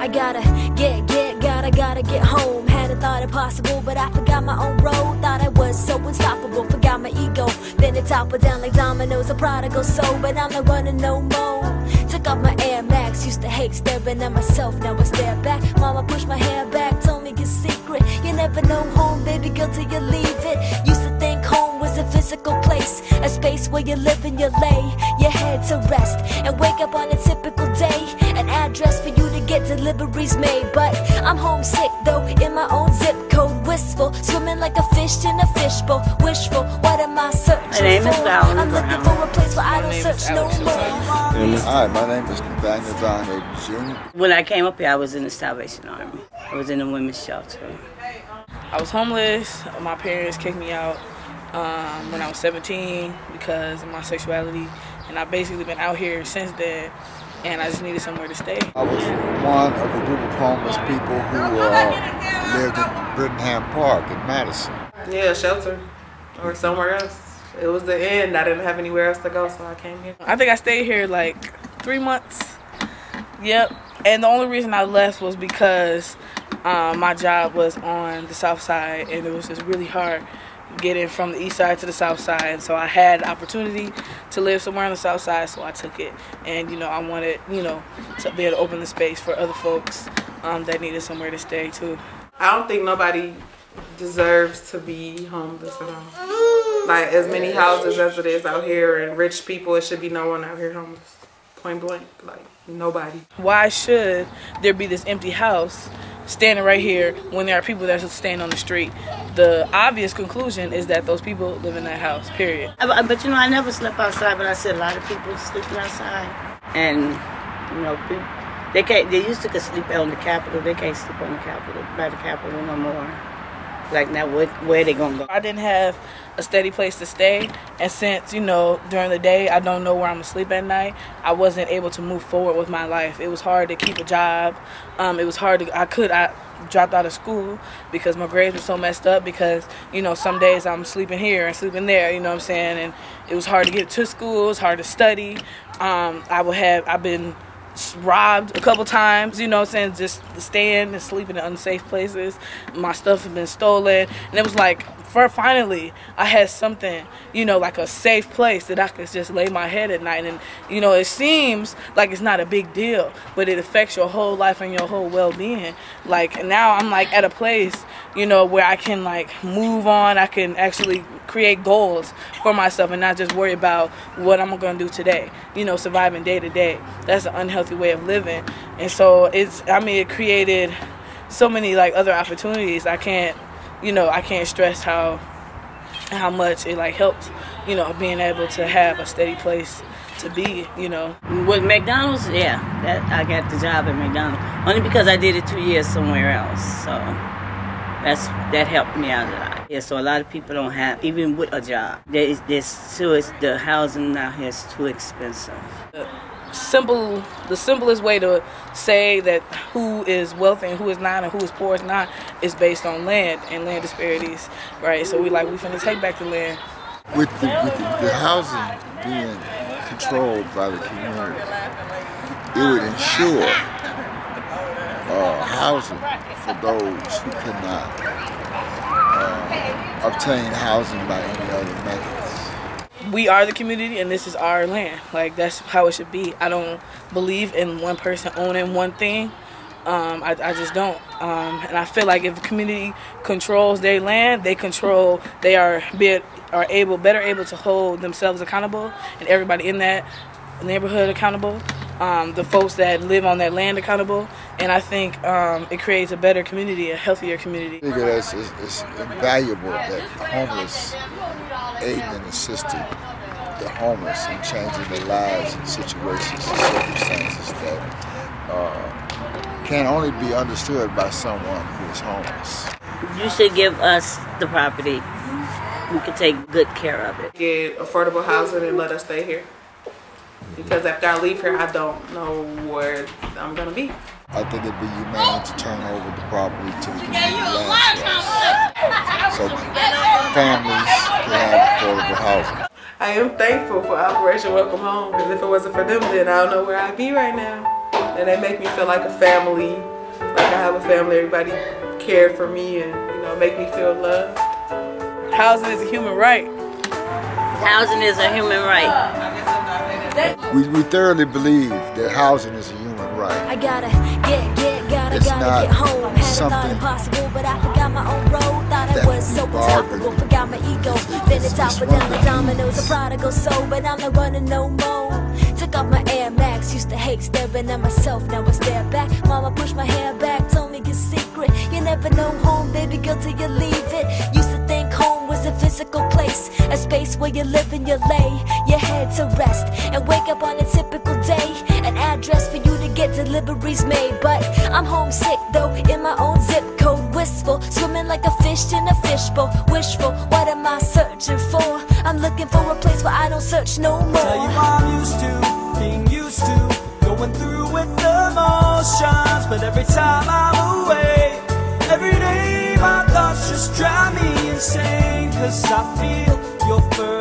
I gotta get home. Hadn't thought it possible, but I forgot my own road. Thought I was so unstoppable, forgot my ego. Then it toppled down like dominoes, a prodigal soul. But I'm not running no more. Took off my Air Max, used to hate staring at myself, now I stare back. Mama pushed my hair back, told me your secret. You never know home, baby girl, till you leave it. Used to think home was a physical place, a space where you live and you lay your head to rest and wake up on a typical day. An address for you to get deliveries made. But I'm homesick though, in my own zip code. Wistful, swimming like a fish in a fishbowl. Wishful, what am I searching for? I'm looking for a place where I don't search no more. Hi, my name is Land-Madison Jr. When I came up here, I was in the Salvation Army. I was in the women's shelter. I was homeless. My parents kicked me out when I was 17 because of my sexuality, and I've basically been out here since then, and I just needed somewhere to stay. I was one of a group of homeless people who lived in Brittingham Park in Madison. Yeah, shelter or somewhere else. It was the end. I didn't have anywhere else to go, so I came here. I think I stayed here like 3 months. Yep. And the only reason I left was because my job was on the south side, and it was just really hard getting from the east side to the south side. And so I had the opportunity to live somewhere on the south side, so I took it. And, you know, I wanted, you know, to be able to open the space for other folks that needed somewhere to stay too. I don't think nobody deserves to be homeless at all. Like, as many houses as it is out here and rich people, it should be no one out here homeless. Point blank, like nobody. Why should there be this empty house standing right here when there are people that are staying on the street? The obvious conclusion is that those people live in that house, period. But you know, I never slept outside, but I see a lot of people sleeping outside. And, you know, they used to could sleep on the Capitol. They can't sleep on the Capitol, by the Capitol no more. Like, now, where they gonna go? I didn't have a steady place to stay, and since, you know, during the day I don't know where I'm gonna sleep at night, I wasn't able to move forward with my life. It was hard to keep a job. It was hard to, I dropped out of school because my grades were so messed up, because, you know, some days I'm sleeping here and sleeping there, you know what I'm saying, and it was hard to get to school, it was hard to study. I've been robbed a couple times, you know what I'm saying, just staying and sleeping in unsafe places. My stuff had been stolen, and it was like, finally I had something, you know, like a safe place that I could just lay my head at night. And, you know, it seems like it's not a big deal, but it affects your whole life and your whole well-being. Like, now I'm like at a place, you know, where I can like move on. I can actually create goals for myself and not just worry about what I'm gonna do today, you know, surviving day to day. That's an unhealthy way of living. And so it created so many like other opportunities. I can't stress how much it like helped, you know, being able to have a steady place to be, you know. With McDonald's, yeah, I got the job at McDonald's only because I did it 2 years somewhere else. So that helped me out a lot. Yeah, so a lot of people don't have, even with a job. The housing out here is too expensive. The simplest way to say that who is wealthy and who is not and who is poor is not is based on land and land disparities, right? So we finna take back the land. With the housing being controlled by the community, it would ensure housing for those who cannot obtain housing by any other methods. We are the community, and this is our land. Like, that's how it should be. I don't believe in one person owning one thing. I just don't. And I feel like if the community controls their land, they are better able to hold themselves accountable and everybody in that neighborhood accountable. The folks that live on that land accountable, and I think it creates a better community, a healthier community. I think it's invaluable that homeless aid and assisting the homeless in changing their lives in situations and circumstances that can only be understood by someone who is homeless. You should give us the property. We could take good care of it. Get affordable housing and let us stay here. Because after I leave here, I don't know where I'm going to be. I think it'd be humane to turn over the property to the community land trust, so families can have affordable housing. I am thankful for Operation Welcome Home, because if it wasn't for them, then I don't know where I'd be right now. And they make me feel like a family like I have a family, everybody cared for me and, you know, make me feel loved. Housing is a human right. Housing is a human right. We thoroughly believe that housing is a human right. I gotta get home. Had thought impossible, but I forgot my own road. Thought I was so unstoppable, forgot my ego. Then it's up and down the dominoes, a prodigal soul, but I'm not running no more. Took off my Air Max, used to hate staring at myself, now I stare back. Mama pushed my hair back, told me your secret. You never know home, baby girl, till you leave it. Used to think home was a physical place, a space where you live and you lay your head to rest and wake up on a typical day. An address for you to get deliveries made. But I'm homesick though, in my own zip code. Wistful, swimming like a fish in a fishbowl. Wishful, what am I searching for? I'm looking for a place where I don't search no more. Tell you I'm used to being used to going through with the motions, but every time I'm away, every day my thoughts just drive me insane. 'Cause I feel your first